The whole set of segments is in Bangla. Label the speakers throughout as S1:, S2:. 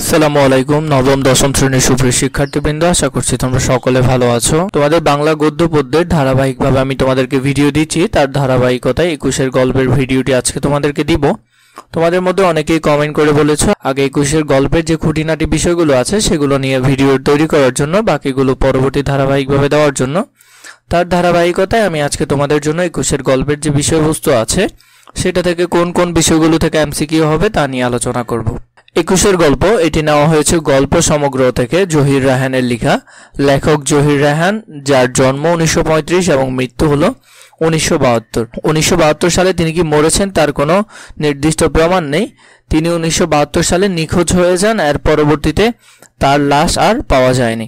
S1: আসসালামু আলাইকুম। নবম দশম শ্রেণীর সুপ্রিয় শিক্ষার্থীবৃন্দ, আশা করছি তোমরা সকলে ভালো আছো। তোমাদের বাংলা গদ্য পদ্যের ধারাবাহিকভাবে আমি তোমাদেরকে ভিডিও দিচ্ছি, তার ধারাবাহিকতায় 21-এর গল্পের ভিডিওটি আজকে তোমাদেরকে দিব। তোমাদের মধ্যে অনেকেই কমেন্ট করে বলেছো আগে 21-এর গল্পের যে খুঁটিনাটি বিষয়গুলো আছে সেগুলো নিয়ে ভিডিও তৈরি করার জন্য, বাকিগুলো পরবর্তী ধারাবাহিকভাবে দেওয়ার জন্য। তার ধারাবাহিকতায় আমি আজকে তোমাদের জন্য 21-এর গল্পের যে বিষয়বস্তু আছে সেটা থেকে কোন কোন বিষয়গুলো থেকে এমসিকিউ হবে তা নিয়ে আলোচনা করব। 21-এর গল্প এটি নেওয়া হয়েছে গল্প সমগ্র থেকে, জহির রায়হানের লেখা। লেখক জহির রায়হান, যার জন্ম 1935 এবং মৃত্যু হলো 1972 সালে। তিনি কি মরেছেন তার কোনো নির্দিষ্ট প্রমাণ নেই। তিনি 1972 সালে নিখোঁজ হয়ে যান। এর পরবর্তীতে তার লাশ আর পাওয়া যায়নি।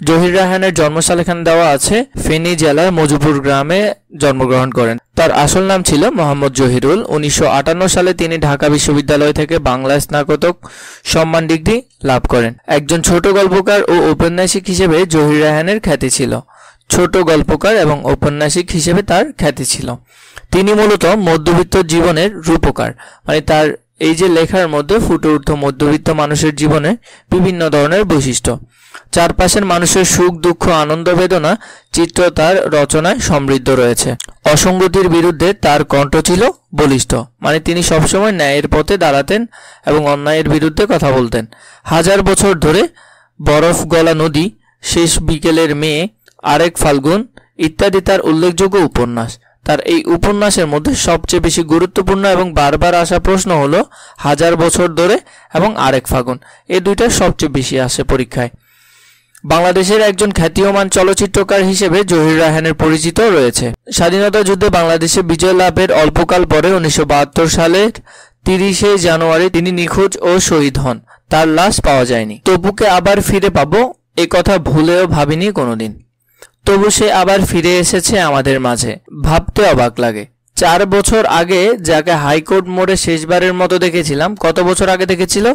S1: জহির রায়হানের জন্মসাল এখানে দেওয়া আছে। ফেনী জেলার মজুপুর গ্রামে জন্মগ্রহণ করেন। তার আসল নাম ছিল মোহাম্মদ জহিরুল। 1958 সালে তিনি ঢাকা বিশ্ববিদ্যালয় থেকে বাংলায় স্নাতক সম্মান ডিগ্রি লাভ করেন। একজন ছোট গল্পকার ও ঔপন্যাসিক হিসেবে জহির রায়হানের খ্যাতি ছিল। ছোট গল্পকার এবং ঔপন্যাসিক হিসেবে তার খ্যাতি ছিল। তিনি মূলত মধ্যবিত্ত জীবনের রূপকার, মানে তার এই যে লেখার মধ্যে ফুটে উঠত মধ্যবিত্ত মানুষের জীবনে বিভিন্ন ধরনের বৈশিষ্ট্য। চারপাশের মানুষের সুখ দুঃখ আনন্দ বেদনা চিত্র তার রচনায় সমৃদ্ধ রয়েছে। অসঙ্গতির বিরুদ্ধে তার কণ্ঠ ছিল বলিষ্ঠ, মানে তিনি সবসময় ন্যায়ের পথে দাঁড়াতেন এবং অন্যায়ের বিরুদ্ধে কথা বলতেন। হাজার বছর ধরে, বরফ গলা নদী, শেষ বিকেলের মেয়ে, আরেক ফাল্গুন ইত্যাদি তার উল্লেখযোগ্য উপন্যাস। তার এই উপন্যাসের মধ্যে সবচেয়ে বেশি গুরুত্বপূর্ণ এবং বারবার আসা প্রশ্ন হলো হাজার বছর ধরে এবং আরেক ফাগুন। এই দুইটা সবচেয়ে বেশি আসে পরীক্ষায়। বাংলাদেশের একজন খ্যাতিমান চলচ্চিত্রকার হিসেবে জহির রায়হানের পরিচিত রয়েছে। স্বাধীনতা যুদ্ধে বাংলাদেশে বিজয় লাভের অল্পকাল পরে 1972 সালের 30 জানুয়ারি তিনি নিখোঁজ ও শহীদ হন। তার লাশ পাওয়া যায়নি। তপুকে আবার ফিরে পাবো এ কথা ভুলেও ভাবিনি কোনোদিন। তবু সে আবার ফিরে এসেছে আমাদের মাঝে, ভাবতে অবাক লাগে। 4 বছর আগে যাকে হাইকোর্ট মোড়ে শেষবারের মতো দেখেছিলাম, কত বছর আগে দেখেছিল?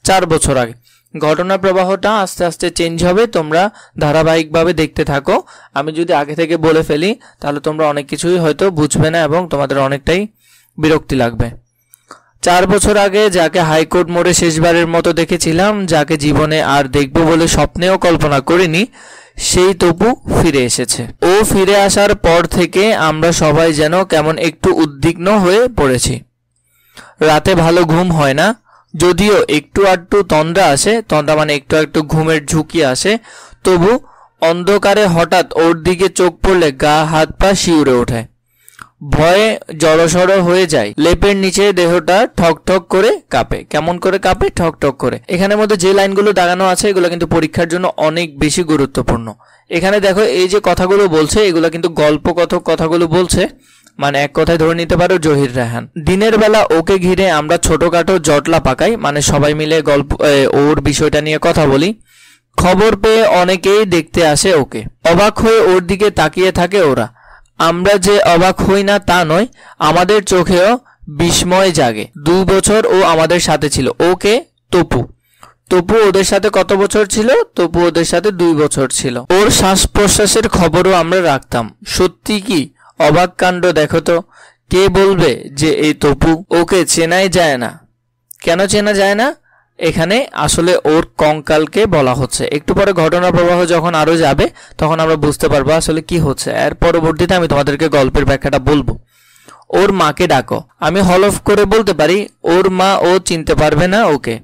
S1: 4 বছর আগে। ঘটনা প্রবাহটা আস্তে আস্তে চেঞ্জ হবে, তোমরা ধারাবাহিকভাবে দেখতে থাকো। আমি যদি আগে থেকে বলে ফেলি তাহলে তোমরা অনেক কিছুই হয়তো বুঝবে না এবং তোমাদের অনেকটাই বিরক্তি লাগবে। 4 বছর আগে যাকে হাইকোর্ট মোড়ে শেষবারের মতো দেখেছিলাম, যাকে জীবনে আর দেখব বলে স্বপ্নেও কল্পনা করিনি, সেই তপু ফিরে এসেছে। ও ফিরে আসার পর থেকে আমরা সবাই যেন কেমন একটু উদ্বিগ্ন হয়ে পড়েছি। রাতে ভালো ঘুম হয় না, যদিও একটু আধটু তন্দ্রা আসে, তন্দ্রা মানে একটু একটু ঘুমের ঝুঁকি আসে, তবু অন্ধকারে হঠাৎ ওর দিকে চোখ পড়লে গা হাত পা শিউরে ওঠে। ভয়ে জড়সড় হয়ে যায়। লেপের নিচে দেহটা ঠক ঠক করে কাঁপে। কেমন করে কাঁপে? ঠক ঠক করে। এখানের মধ্যে যে লাইনগুলো দাগানো আছে এগুলো কিন্তু পরীক্ষার জন্য অনেক বেশি গুরুত্বপূর্ণ। এখানে দেখো এই যে কথাগুলো বলছে এগুলো কিন্তু গল্পকথক কথাগুলো বলছে, মানে এক কথায় ধরে নিতে পারো জহির রায়হান। দিনের বেলা ওকে ঘিরে আমরা ছোটখাটো জটলা পাকাই, মানে সবাই মিলে গল্প ওর বিষয়টা নিয়ে কথা বলি। খবর পেয়ে অনেকেই দেখতে আসে ওকে। অবাক হয়ে ওর দিকে তাকিয়ে থাকে ওরা। আমরা যে অবাক হই না তা নয়, আমাদের চোখেও বিস্ময় জাগে। 2 বছর ও আমাদের সাথে ছিল। ওকে তপু। তপু ওদের সাথে কত বছর ছিল? তপু ওদের সাথে 2 বছর ছিল। ওর শ্বাস প্রশ্বাসের খবরও আমরা রাখতাম। সত্যি কি অবাক কাণ্ড দেখো তো। কে বলবে যে এই তপু? ওকে চেনাই যায় না। কেন চেনা যায় না? এখানে আসলে ওর কঙ্কালকে বলা হচ্ছে। একটু পরে ঘটনা প্রবাহ যখন আরো যাবে তখন আমরা বুঝতে পারবো আসলে কি হচ্ছে। এর পরবর্তীতে আমি তোমাদেরকে গল্পের ব্যাখ্যাটা বলবো। ওর মাকে ডাকো। আমি হলফ করে বলতে পারি ওর মা ও চিনতে পারবে না ওকে।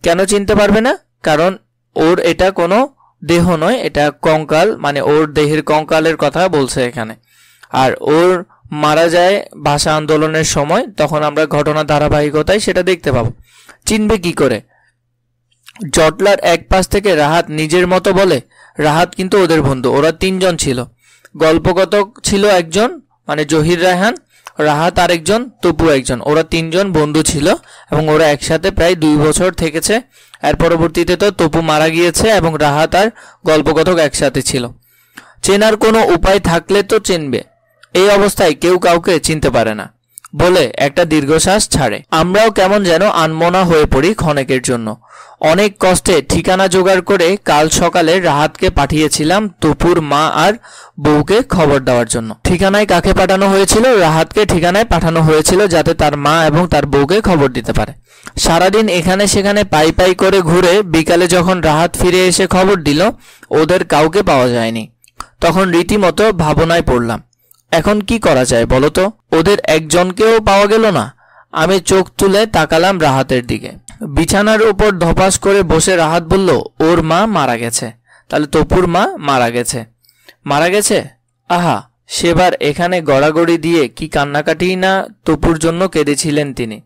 S1: কেন চিনতে পারবে না? কারণ ওর এটা কোনো দেহ নয়, এটা কঙ্কাল, মানে ওর দেহের কঙ্কালের কথা বলছে এখানে। আর ওর মারা যায় ভাষা আন্দোলনের সময়, তখন আমরা ঘটনা ধারাবাহিকতায় সেটা দেখতে পাবো। চিনবে কি করে? জটলার এক পাশ থেকে রাহাত নিজের মতো বলে। রাহাত কিন্তু ওদের বন্ধু। ওরা 3 জন ছিল। গল্পকথক ছিল একজন, মানে জহির রায়হান, রাহাত আরেকজন, তপু একজন। ওরা 3 জন বন্ধু ছিল এবং ওরা একসাথে প্রায় 2 বছর থেকেছে। এর পরবর্তীতে তো তপু মারা গিয়েছে এবং রাহাত আর গল্পকথক একসাথে ছিল। চেনার কোনো উপায় থাকলে তো চিনবে। এই অবস্থায় কেউ কাউকে চিনতে পারে না। বলে একটা দীর্ঘশ্বাস ছাড়ে। আমরাও কেমন যেন আনমনা হয়ে পড়ি ক্ষণেকের জন্য। অনেক কষ্টে ঠিকানা জোগাড় করে কাল সকালে রাহাতকে পাঠিয়েছিলাম তপুর মা আর বউকে খবর দেওয়ার জন্য। ঠিকানায় কাকে পাঠানো হয়েছিল? রাহাতকে ঠিকানায় পাঠানো হয়েছিল যাতে তার মা এবং তার বউকে খবর দিতে পারে। সারাদিন এখানে সেখানে পাই পাই করে ঘুরে বিকালে যখন রাহাত ফিরে এসে খবর দিল ওদের কাউকে পাওয়া যায়নি, তখন রীতিমতো ভাবনায় পড়লাম। এখন কি করা যায় বলো তো? ওদের একজনকেও পাওয়া গেল না। আমি চোখ তুলে তাকালাম রাহাতের দিকে। বিছানার উপর ধপাস করে বসে রাহাত বলল, ওর মা মারা গেছে। তাহলে তপুর মা মারা গেছে। মারা গেছে? আহা, সেবার এখানে গড়াগড়ি দিয়ে কি কান্নাকাটি না তপুর জন্য কেঁদেছিলেন তিনি।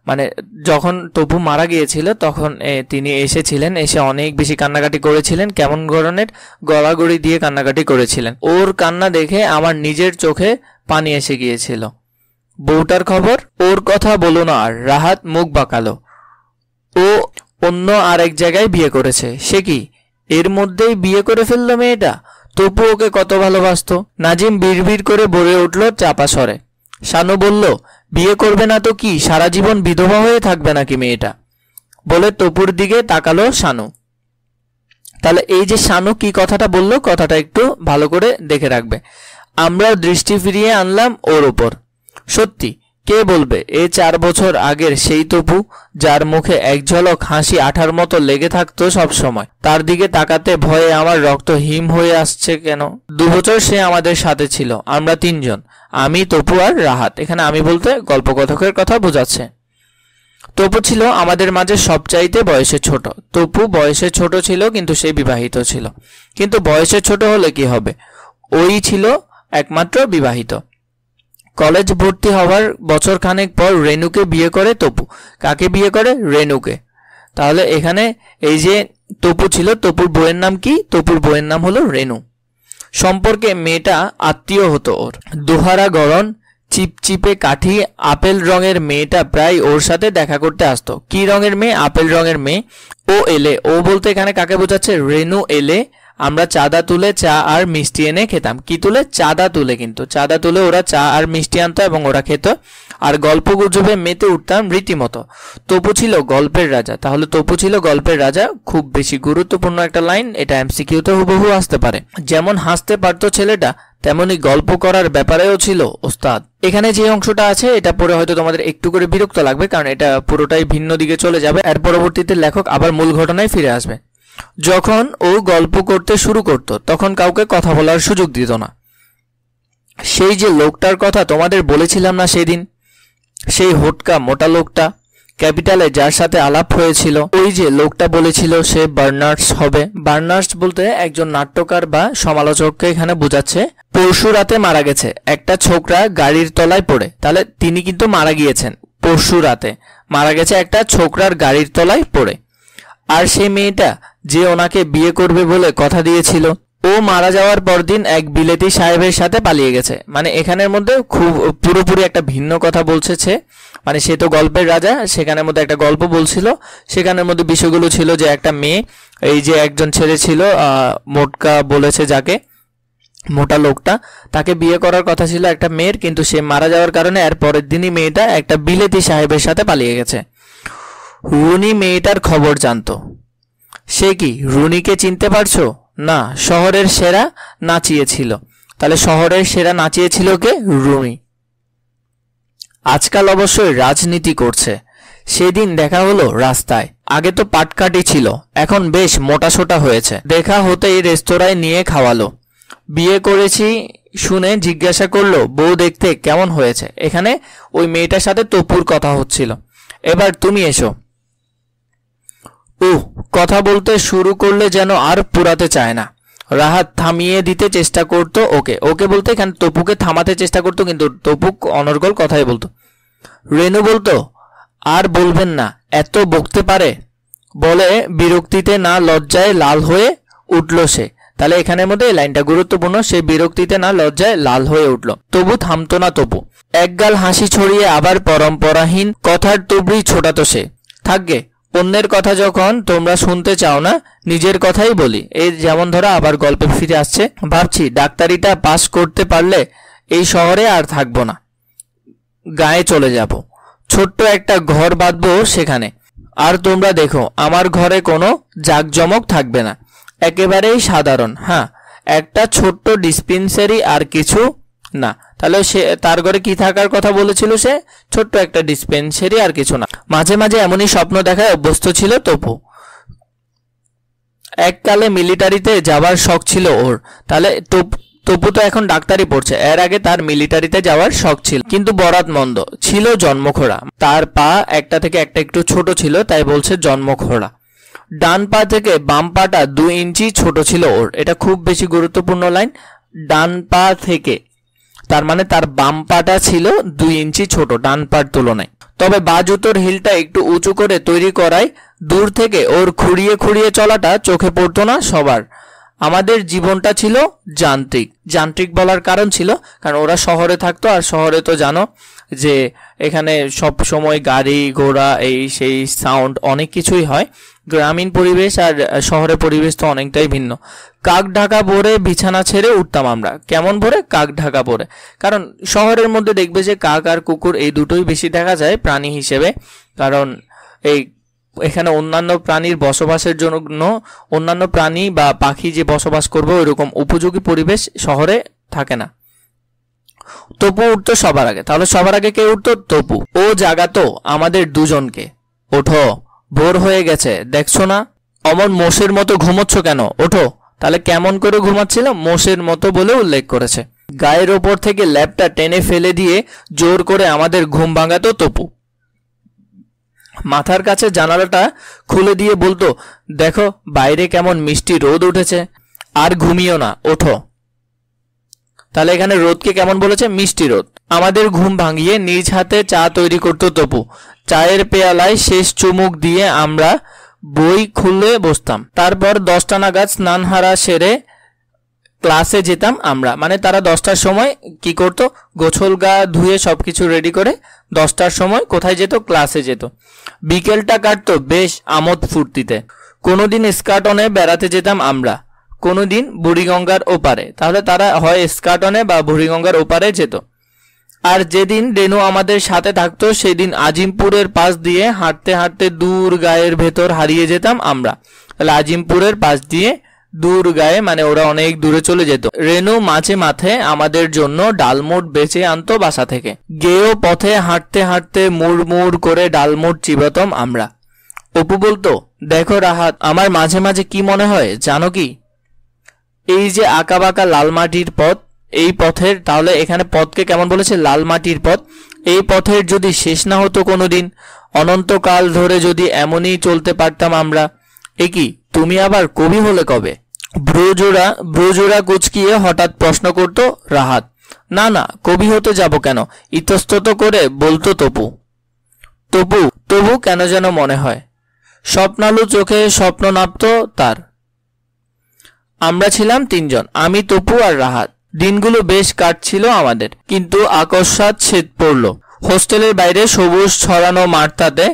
S1: মানে যখন তপু মারা গিয়েছিল তখন তিনি এসেছিলেন, এসে অনেক বেশি কান্নাকাটি করেছিলেন। কেমন ধরনের? গড়াগড়ি দিয়ে কান্নাকাটি করেছিলেন। ওর কান্না দেখে আমার নিজের চোখে পানি এসে গিয়েছিল। বউটার খবর? ওর কথা বলো না আর। রাহাত মুখ বাঁকালো। ও অন্য আর এক জায়গায় বিয়ে করেছে। সে কি এর মধ্যেই বিয়ে করে ফেললো মেয়েটা? তপু ওকে কত ভালোবাসতো। নাজিম বিড়বিড় করে বলে উঠল চাপা স্বরে। শানু বলল, বিয়ে করবে না তো কি, সারা জীবন বিধবা হয়ে থাকবে নাকি মেয়েটা? বলে তপুর দিকে তাকালো শানু। তাহলে এই যে শানু কি কথাটা বললো, কথাটা একটু ভালো করে দেখে রাখবে। আমরাও দৃষ্টি ফিরিয়ে আনলাম ওর উপর। সত্যি, কে বলবে এ 4 বছর আগের সেই তপু, যার মুখে এক ঝলক হাসি আঠার মতো লেগে থাকতো সব সময়। তার দিকে তাকাতে ভয়ে আমার রক্ত হিম হয়ে আসছে কেন। 2 বছর সে আমাদের সাথে ছিল, আমরা 3 জন, আমি, তপু আর রাহাত। এখানে আমি বলতে গল্পকথকের কথা বোঝাচ্ছে। তপু ছিল আমাদের মাঝে সবচাইতে বয়সে ছোট। তপু বয়সে ছোট ছিল কিন্তু সে বিবাহিত ছিল। কিন্তু বয়সে ছোট হলে কি হবে, ওই ছিল একমাত্র বিবাহিত। কলেজ ভর্তি হওয়ার বছর খানেক পর রেনুকে বিয়ে করে তপু। কাকে বিয়ে করে? রেনুকে। তাহলে এখানে এই যে তপু ছিল, তপুর বউয়ের নাম কি? তপুর বউয়ের নাম হলো রেনু। সম্পর্কে মেয়েটা আত্মীয় হতো ওর। দোহারা গড়ন, চিপচিপে কাঠি, আপেল রঙের মেয়েটা প্রায় ওর সাথে দেখা করতে আসতো। কি রঙের মেয়ে? আপেল রঙের মেয়ে। ও এলে, ও বলতে এখানে কাকে বোঝাচ্ছে? রেনু এলে আমরা চাঁদা তুলে চা আর মিষ্টি এনে খেতাম। কি তুলে? চাঁদা তুলে। কিন্তু চাঁদা তুলে ওরা চা আর মিষ্টি আনতো এবং ওরা খেত, আর গল্প গুজবে মেতে উঠতাম রীতিমতো। তপু ছিল গল্পের রাজা। তাহলে তপু ছিল গল্পের রাজা, খুব বেশি গুরুত্বপূর্ণ একটা লাইন। এটা এমসিকিউতে হুবহু আসতে পারে। যেমন হাসতে পারতো ছেলেটা, তেমনি গল্প করার ব্যাপারেও ছিল ওস্তাদ। এখানে যে অংশটা আছে এটা পড়ে হয়তো তোমাদের একটু করে বিরক্ত লাগবে, কারণ এটা পুরোটাই ভিন্ন দিকে চলে যাবে। এর পরবর্তীতে লেখক আবার মূল ঘটনায় ফিরে আসবে। যখন ও গল্প করতে শুরু করত তখন কাউকে কথা বলার সুযোগ দিত না। সেই যে লোকটার কথা তোমাদের বলেছিলাম না সেদিন, সেই হোটকা মোটা লোকটা, ক্যাপিটালে যার সাথে আলাপ হয়েছিল, ওই যে লোকটা বলেছিল সে বার্নার্স হবে। বার্নার্স বলতে একজন নাট্যকার বা সমালোচককে এখানে বোঝাচ্ছে। পরশু রাতে মারা গেছে একটা ছোকরা গাড়ির তলায় পড়ে। তাহলে তিনি কিন্তু মারা গিয়েছেন। পরশু রাতে মারা গেছে একটা ছোকরার গাড়ির তলায় পড়ে। আর সেই মেয়েটা যে ওনাকে বিয়ে করবে বলে কথা দিয়েছিল, ও মারা যাওয়ার পরদিন এক বিলেতি সাহেবের সাথে পালিয়ে গেছে। মানে এখানের মধ্যে খুব পুরোপুরি একটা ভিন্ন কথা বলছে। মানে সে তো গল্পের রাজা, সেখানের মধ্যে একটা গল্প বলছিল। সেখানের মধ্যে বিষয়গুলো ছিল যে একটা মেয়ে, এই যে একজন ছেলে ছিল মোটকা বলেছে যাকে, মোটা লোকটা, তাকে বিয়ে করার কথা ছিল একটা মেয়ের, কিন্তু সে মারা যাওয়ার কারণে এর পরের দিনই মেয়েটা একটা বিলেতি সাহেবের সাথে পালিয়ে গেছে। রুনি মেয়েটার খবর জানতো। সে কি রুনিকে চিনতে পারছো? না, শহরের সেরা নাচিয়ে ছিল। তাহলে শহরের সেরা নাচিয়ে ছিল কে? রুনি। আজকাল অবশ্যই রাজনীতি করছে। সেদিন দেখা হলো রাস্তায়। আগে তো পাটকাটি ছিল, এখন বেশ মোটাসোটা হয়েছে। দেখা হতেই রেস্তোরাঁয় নিয়ে খাওয়ালো। বিয়ে করেছি শুনে জিজ্ঞাসা করলো বউ দেখতে কেমন হয়েছে। এখানে ওই মেয়েটার সাথে তপুর কথা হচ্ছিল। এবার তুমি এসো। কথা বলতে শুরু করলে যেন আর পুরাতে চায় না। রাহাত থামিয়ে দিতে চেষ্টা করতো ওকে। ওকে বলতে এখানে তপুকে থামাতে চেষ্টা করতো, কিন্তু তপু অনর্গল কথাই বলতো। রেনু বলতো, আর বলবেন না, এত বকতে পারে। বলে বিরক্তিতে না লজ্জায় লাল হয়ে উঠল সে। তাহলে এখানের মধ্যে এই লাইনটা গুরুত্বপূর্ণ। সে বিরক্তিতে না লজ্জায় লাল হয়ে উঠল। তবু থামতো না তপু। একগাল হাসি ছড়িয়ে আবার পরম্পরাহীন কথার তুবড়ি ছোটাতো সে। থাকবে, অন্যের কথা যখন তোমরা শুনতে চাও না, নিজের কথাই বলি। এই যেমন ধরো আবার গল্পে ফিরে আসছে। ভাবছি ডাক্তারিটা পাস করতে পারলে এই শহরে আর থাকবো না। গায়ে চলে যাব, ছোট্ট একটা ঘর বাঁধবো সেখানে। আর তোমরা দেখো আমার ঘরে কোনো জাঁকজমক থাকবে না, একেবারেই সাধারণ। হ্যাঁ, একটা ছোট্ট ডিসপেন্সারি আর কিছু না। তাহলে সে তার ঘরে কি থাকার কথা বলেছিল? সে ছোট্ট একটা ডিসপেন্সারি আর কিছু না। মাঝে মাঝে এমনই স্বপ্ন দেখায় অভ্যস্ত ছিল তপু। এককালে মিলিটারিতে যাওয়ার শখ ছিল ওর। তাহলে তপু তো এখন ডাক্তারি পড়ছে, এর আগে তার মিলিটারিতে যাওয়ার শখ ছিল, কিন্তু বরাত মন্দ ছিল, জন্মখোড়া। তার পা একটা থেকে একটা একটু ছোট ছিল, তাই বলছে জন্মখোড়া। ডান পা থেকে বাম পাটা 2 ইঞ্চি ছোট ছিল ওর। এটা খুব বেশি গুরুত্বপূর্ণ লাইন। ডান পা থেকে, তার মানে তার বাম পাটা ছিল 2 ইঞ্চি ছোট ডান পার তুলনায়। তবে বা জুতোর হিলটা একটু উঁচু করে তৈরি করায় দূর থেকে ওর খুঁড়িয়ে খুঁড়িয়ে চলাটা চোখে পড়তো না সবার। আমাদের জীবনটা ছিল যান্ত্রিক। যান্ত্রিক বলার কারণ ছিল কারণ ওরা শহরে থাকতো, আর শহরে তো জানো যে এখানে সব সময় গাড়ি ঘোড়া এই সেই সাউন্ড অনেক কিছুই হয়। গ্রামীণ পরিবেশ আর শহরের পরিবেশ তো অনেকটাই ভিন্ন। কাক ঢাকা পরে বিছানা ছেড়ে উঠতাম আমরা। কেমন পরে? কাক ঢাকা পরে। কারণ শহরের মধ্যে দেখবে যে কাক আর কুকুর এই দুটোই বেশি দেখা যায় প্রাণী হিসেবে। কারণ এখানে অন্যান্য প্রাণীর বসবাসের জন্য, অন্যান্য প্রাণী বা পাখি যে বসবাস করবে ওইরকম উপযোগী পরিবেশ শহরে থাকে না। তপু উঠতো সবার আগে। তাহলে সবার আগে কে উঠতো? তপু। ও জাগাতো আমাদের দুজনকে। ওঠো, ভোর হয়ে গেছে, দেখছো না? অমন মোষের মতো ঘুমোচ্ছ কেন? ওঠো। তাহলে কেমন করে ঘুমাচ্ছিল? মোষের মতো বলে উল্লেখ করেছে। গায়ের ওপর থেকে ল্যাপটা টেনে ফেলে দিয়ে জোর করে আমাদের ঘুম ভাঙাতো তপু। মাথার কাছে জানালাটা খুলে দিয়ে বলতো, দেখো বাইরে কেমন মিষ্টি রোদ উঠেছে, আর ঘুমিও না, ওঠো। তাহলে এখানে রোদকে কেমন বলেছে? মিষ্টি রোদ। আমাদের ঘুম ভাঙিয়ে নিজ হাতে চা তৈরি করতো তপু। চায়ের পেয়ালায় শেষ চুমুক দিয়ে আমরা বই খুলে বসতাম। তারপর 10টা নাগাদ স্নানহারা সেরে ক্লাসে যেতাম আমরা। মানে তারা 10টার সময় কি করতো? গোছল গা ধুয়ে সবকিছু রেডি করে 10টার সময় কোথায় যেত? ক্লাসে যেত। বিকেলটা কাটতো বেশ আমোদ ফুর্তিতে। কোনোদিন স্কাটনে বেড়াতে যেতাম আমরা, কোনোদিন বুড়িগঙ্গার ওপারে। তাহলে তারা হয় স্কাটনে বা বুড়িগঙ্গার ওপারে যেত। আর যেদিন রেনু আমাদের সাথে থাকতো সেদিন আজিমপুরের পাশ দিয়ে হাঁটতে হাঁটতে দূর গায়ের ভেতর হারিয়ে যেতাম আমরা। তাহলে আজিমপুরের পাশ দিয়ে দূর গায়ে মানে ওরা অনেক দূরে চলে যেত। রেনু মাঝে মাঠে আমাদের জন্য ডালমুট বেচে আনতো বাসা থেকে। গেয়েও পথে হাঁটতে হাঁটতে মুড়মুড় করে ডালমুট চিবাতাম আমরা। অপু বলতো, দেখো রাহাত, আমার মাঝে মাঝে কি মনে হয় জানো কি? এই যে আঁকা বাঁকা লাল মাটির পথ, এই পথের, তাহলে এখানে পথকে কেমন বলেছে? লাল মাটির পথ। এই পথের যদি শেষ না হতো কোনোদিন, অনন্তকাল ধরে যদি এমনই চলতে পারতাম আমরা। এ কি, তুমি আবার কবি হলে কবে? ব্রুজোড়া কুচকিয়ে হঠাৎ প্রশ্ন করতো রাহাত। না না, কবি হতে যাব কেন? ইতস্তত করে বলতো তপু। তবু কেন যেন মনে হয় স্বপ্নালু চোখে স্বপ্ন নাপতো তার। আমরা ছিলাম 3 জন, আমি, তপু আর রাহাত। দিনগুলো বেশ কাটছিল আমাদের, কিন্তু আকস্মাৎ শীত পড়ল। হোস্টেলের বাইরে সবুজ ছড়ানো মাঠটাতে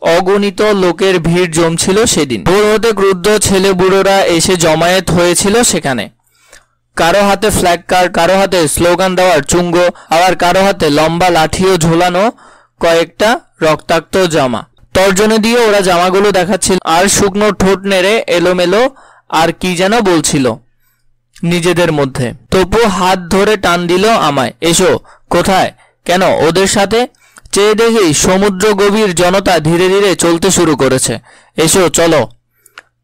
S1: অগণিত লোকের ভিড় জমছিল সেদিন। ভোর হতে ক্রুদ্ধ ছেলে বুড়োরা এসে জমায়েত হয়েছিল সেখানে। কারো হাতে ফ্ল্যাগ কার্ড, কারো হাতে স্লোগান দেওয়ার চুঙ্গ, আবার কারো হাতে লম্বা লাঠিও ঝোলানো কয়েকটা রক্তাক্ত জামা। তর্জনী দিয়ে ওরা জামাগুলো দেখাচ্ছিল, আর শুকনো ঠোঁট নেড়ে এলোমেলো আর কি যেন বলছিল নিজেদের মধ্যে। তপু হাত ধরে টান দিল আমায়। এসো। কোথায়? কেন? ওদের সাথে। চেয়ে দেখি সমুদ্র গভীর জনতা ধীরে ধীরে চলতে শুরু করেছে। এসো, চলো।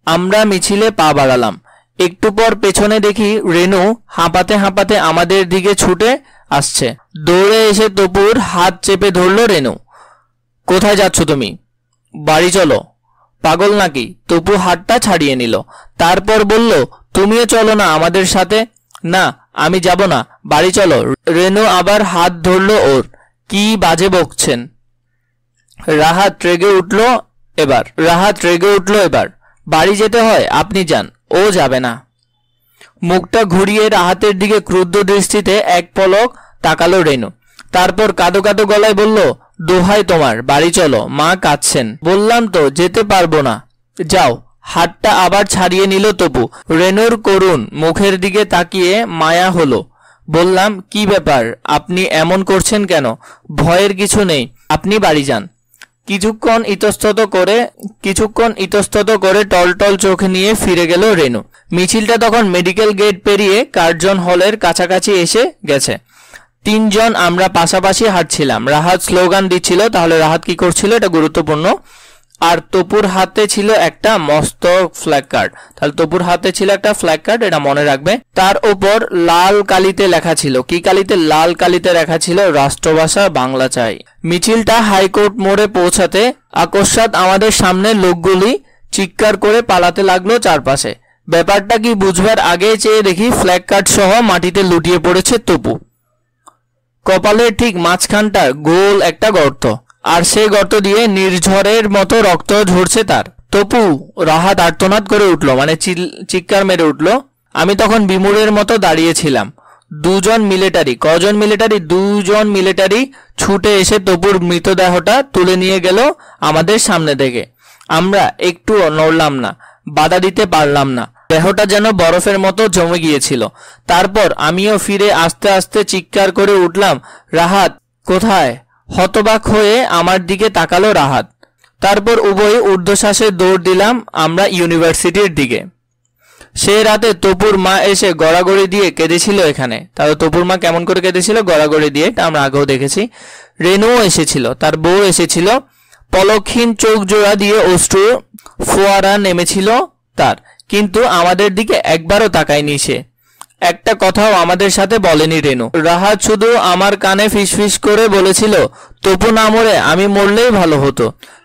S1: আমরা মিছিলে পা বাড়ালাম। একটু পর পেছনে দেখি রেনু হাঁপাতে হাঁপাতে আমাদের দিকে ছুটে আসছে। দৌড়ে এসে তপুর হাত চেপে ধরল রেনু। কোথায় যাচ্ছ তুমি? বাড়ি চলো। পাগল নাকি? তপু হাতটা ছাড়িয়ে নিল। তারপর বলল, তুমিও চলো না আমাদের সাথে। না, আমি যাব না, বাড়ি চলো। রেনু আবার হাত ধরল ওর। কি বাজে বকছেন? রাহাত রেগে উঠল এবার। বাড়ি যেতে হয়, আপনি যান, ও যাবে না। মুখটা ঘুরিয়ে রাহাতের দিকে ক্রুদ্ধ দৃষ্টিতে এক পলক তাকালো রেনু। তারপর কাঁদো কাঁদো গলায় বলল, দোহাই তোমার, বাড়ি চলো, মা কাঁদছেন। বললাম তো যেতে পারবো না। যাও। হাতটা আবার ছাড়িয়ে নিল তপু। রেনুর করুণ মুখের দিকে তাকিয়ে মায়া হলো। বললাম, কি ব্যাপার, আপনি এমন করছেন কেন? ভয়ের কিছু নেই, আপনি বাড়ি যান। কিছুক্ষণ ইতস্তত করে টলটল চোখ নিয়ে ফিরে গেল রেনু। মিছিলটা তখন মেডিকেল গেট পেরিয়ে কার্জন হলের কাছাকাছি এসে গেছে। তিনজন আমরা পাশাপাশি হাঁটছিলাম। রাহাত স্লোগান দিচ্ছিল। তাহলে রাহাত কি করছিল এটা গুরুত্বপূর্ণ। আর তপুর হাতে ছিল একটা মস্ত ফ্ল্যাগ কার্ড। তাহলে তপুর হাতে ছিল একটা ফ্ল্যাগ কার্ড, এটা মনে রাখবে। তার উপর লাল কালিতে লেখা ছিল, কি কালিতে? লাল কালিতে লেখা ছিল রাষ্ট্রভাষা বাংলা চাই। মিছিলটা হাইকোর্ট মোড়ে পৌঁছাতে আকস্মাৎ আমাদের সামনে লোকগুলি চিৎকার করে পালাতে লাগলো চারপাশে। ব্যাপারটা কি বুঝবার আগে চেয়ে দেখি ফ্ল্যাগ কার্ড সহ মাটিতে লুটিয়ে পড়েছে তপু। কপালের ঠিক মাঝখানটার গোল একটা গর্ত, আর সেই গর্ত দিয়ে নির্ঝরের মতো রক্ত ঝরছে তার। তপু! রাহাত আর্তনাদ করে উঠল, মানে চিৎকার মেরে উঠল। আমি তখন বিমূঢ়ের মতো দাঁড়িয়েছিলাম। দুজন মিলিটারি ছুটে এসে তপুর মৃতদেহটা তুলে নিয়ে গেল আমাদের সামনে থেকে। আমরা একটু নড়লাম না, বাধা দিতে পারলাম না। দেহটা যেন বরফের মতো জমে গিয়েছিল। তারপর আমিও ফিরে আস্তে আস্তে চিৎকার করে উঠলাম, রাহাত কোথায়? হতবাক হয়ে আমার দিকে তাকালো রাহাত। তারপর উভয়ে ঊর্ধ্বশ্বাসে দৌড় দিলাম আমরা ইউনিভার্সিটির দিকে। সে রাতে তপুর মা এসে গড়াগড়ি দিয়ে কেঁদেছিল এখানে। তাহলে তপুর মা কেমন করে কেঁদেছিল? গড়াগড়ি দিয়ে, এটা আমরা আগেও দেখেছি। রেনুও এসেছিল, তার বউ এসেছিল। পলকহীন চোখ জোড়া দিয়ে অশ্রু ফোয়ারা নেমেছিল তার, কিন্তু আমাদের দিকে একবারও তাকায়নি সে। একটা কথাও আমাদের সাথে বলেনি রেনু। রাহাত শুধু আমার কানে ফিসফিস করে বলেছিল, তপু না মরে আমি মরলেই ভালো হতো।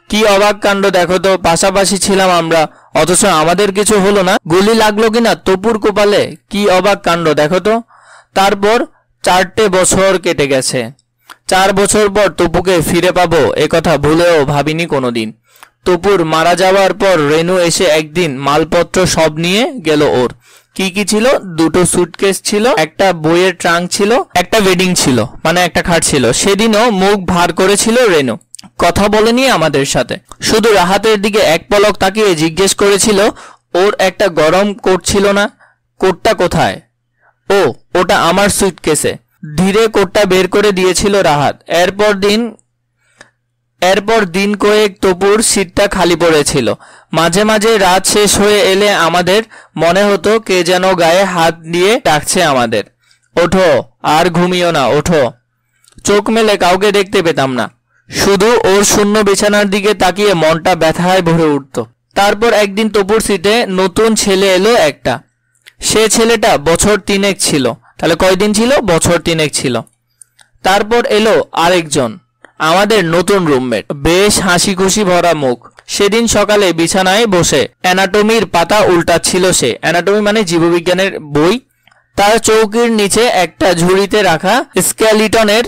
S1: কি অবাক কাণ্ড দেখো তো, পাশাপাশি ছিলাম আমরা, অথচ আমাদের কিছু হলো না। গুলি লাগলো কিনা তপুর কপালে, কি অবাক কাণ্ড দেখো তো। তারপর 4টে বছর কেটে গেছে। 4 বছর পর তপুকে ফিরে পাবো একথা ভুলেও ভাবিনি কোনোদিন। তপুর মারা যাওয়ার পর রেনু এসে একদিন মালপত্র সব নিয়ে গেল ওর। কি কি ছিল? 2টো সুটকেস ছিল, একটা বইয়ের ট্রাঙ্ক ছিল, একটা বেডিং ছিল, মানে একটা খাট ছিল। সেদিনও মুখ ভার করেছিল রেনু, কথা বলেনি আমাদের সাথে। শুধু রাহাতের দিকে এক পলক তাকিয়ে জিজ্ঞেস করেছিল, ওর একটা গরম কোট ছিল না? কোটটা কোথায়? ও, ওটা আমার সুটকেসে। ধীরে কোটটা বের করে দিয়েছিল রাহাত। এরপর দিন কয়েক তপুর সিটটা খালি পড়েছিল। মাঝে মাঝে রাত শেষ হয়ে এলে আমাদের মনে হতো কে যেন গায়ে হাত দিয়ে ডাকছে আমাদের, ওঠো, আর ঘুমিও না, ওঠো। চোখ মেলে কাউকে দেখতে পেতাম না, শুধু ওর শূন্য বিছানার দিকে তাকিয়ে মনটা ব্যথায় ভরে উঠত। তারপর একদিন তপুর সিটে নতুন ছেলে এলো একটা। সে ছেলেটা বছর 3 ছিল। তাহলে কয়দিন ছিল? বছর 3 ছিল। তারপর এলো আরেকজন, আমাদের নতুন রুমমেট, বেশ হাসি খুশি ভরা মুখ। সেদিন সকালে বিছানায় বসে অ্যানাটমির পাতা উল্টাচ্ছিল সে। অ্যানাটমি মানে জীববিজ্ঞানের বই। তার চৌকির নিচে একটা ঝুড়িতে রাখা স্কেলিটনের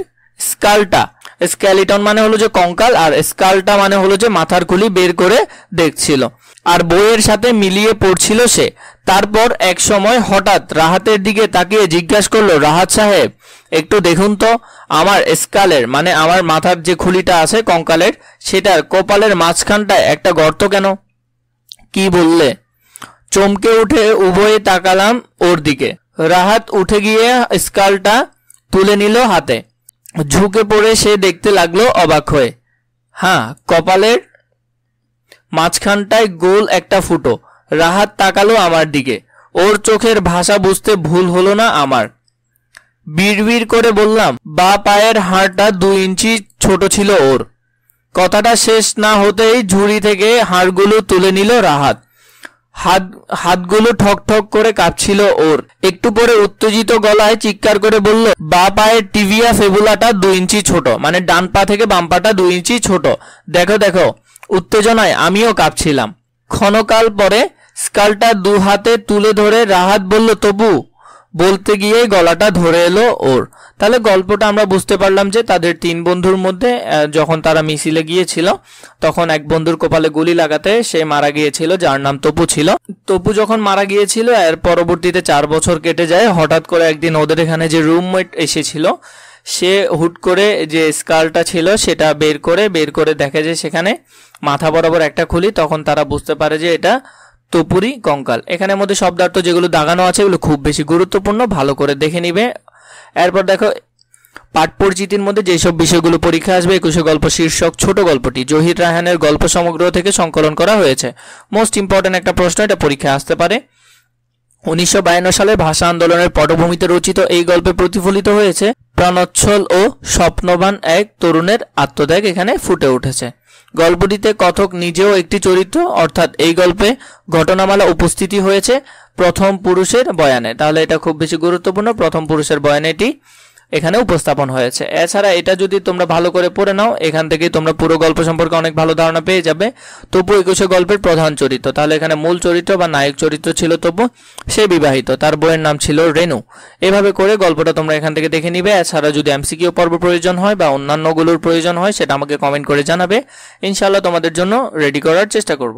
S1: স্কেলিটন মানে হলো যে কঙ্কাল, আর স্কালটা মানে হলো যে মাথার খুলি বের করে দেখছিল, আর বইয়ের সাথে মিলিয়ে পড়ছিল সে। তারপর এক সময় হঠাৎ রাহাতের দিকে তাকিয়ে জিজ্ঞাসা করলো, রাহাত সাহেব একটু দেখুন তো, আমার স্কালের মানে আমার মাথার যে খুলিটা আছে কঙ্কালের, সেটার কপালের মাঝখানটায় একটা গর্ত কেন? কি বললে? চমকে উঠে উভয়ে তাকালাম ওর দিকে। রাহাত উঠে গিয়ে স্কালটা তুলে নিল হাতে। ঝুঁকে পড়ে সে দেখতে লাগলো অবাক হয়ে। হ্যাঁ, কপালের মাঝখানটায় গোল একটা ফুটো। রাহাত তাকালো আমার দিকে। ওর চোখের ভাষা বুঝতে ভুল হলো না আমার। বিড়বিড় করে বললাম, বা পায়ের হাড়টা 2 ইঞ্চি ছোট ছিল ওর। কথাটা শেষ না হতেই ঝুড়ি থেকে হাড়গুলো তুলে নিল রাহাত। হাতগুলো ঠক ঠক করে কাঁপছিল ওর। একটু পরে উত্তেজিত গলায় চিৎকার করে বলল, বা পায়ের টিবিয়া ফেবুলাটা 2 ইঞ্চি ছোট, মানে ডান পা থেকে বাম পাটা 2 ইঞ্চি ছোট। দেখো দেখো। উত্তেজনায় আমিও কাঁপছিলাম। ক্ষণকাল পরে স্কালটা 2 হাতে তুলে ধরে রাহাত বলল, তবু, বলতে গিয়ে গলাটা ধরে এলো ওর। তাহলে গল্পটা আমরা বুঝতে পারলাম যে তাদের 3 বন্ধুর মধ্যে যখন তারা মিছিলে গিয়েছিল তখন এক বন্ধুর কপালে গুলি লাগাতে সে মারা গিয়েছিল, যার নাম তপু ছিল। তপু যখন মারা গিয়েছিল এর পরবর্তীতে 4 বছর কেটে যায়। হঠাৎ করে একদিন ওদের এখানে যে রুমমেট এসেছিল সে হুট করে যে স্কালটা ছিল সেটা বের করে দেখে যে সেখানে মাথা বরাবর একটা খুলি। তখন তারা বুঝতে পারে যে এটা তপুরি কঙ্কাল। এখানের মধ্যে শব্দার্থ যেগুলো দাগানো আছে এগুলো খুব বেশি গুরুত্বপূর্ণ, ভালো করে দেখে নিবে। এরপর দেখো পাঠ পরিচিতির মধ্যে যেসব বিষয়গুলো পরীক্ষা আসবে, 21 গল্প শীর্ষক ছোট গল্পটি জহির রায়হানের গল্প সমগ্র থেকে সংকলন করা হয়েছে। মোস্ট ইম্পর্টেন্ট একটা প্রশ্ন, এটা পরীক্ষায় আসতে পারে। 1952 সালে ভাষা আন্দোলনের পটভূমিতে রচিত এই গল্পে প্রতিফলিত হয়েছে প্রাণোচ্ছল ও স্বপ্নবান এক তরুণের আত্মত্যাগ এখানে ফুটে উঠেছে। গল্পটিতে কথক নিজেও একটি চরিত্র, অর্থাৎ এই গল্পে ঘটনামালা উপস্থিতি হয়েছে প্রথম পুরুষের বয়ানে। তাহলে এটা খুব বেশি গুরুত্বপূর্ণ, প্রথম পুরুষের বয়ানে এটি এখানে উপস্থাপন হয়েছে। এছাড়া এটা যদি তোমরা ভালো করে পড়ে নাও, এখান থেকে তোমরা পুরো গল্প সম্পর্কে অনেক ভালো ধারণা পেয়ে যাবে। তবু 21 গল্পের প্রধান চরিত্র, তাহলে এখানে মূল চরিত্র বা নায়ক চরিত্র ছিল তবু, সে বিবাহিত, তার বইয়ের নাম ছিল রেনু। এভাবে করে গল্পটা তোমরা এখান থেকে দেখে নিবে। এছাড়া যদি এমসিকিউ পর্ব প্রয়োজন হয় বা অন্যান্যগুলোর প্রয়োজন হয়, সেটা আমাকে কমেন্ট করে জানাবে। ইনশাআল্লাহ তোমাদের জন্য রেডি করার চেষ্টা করব।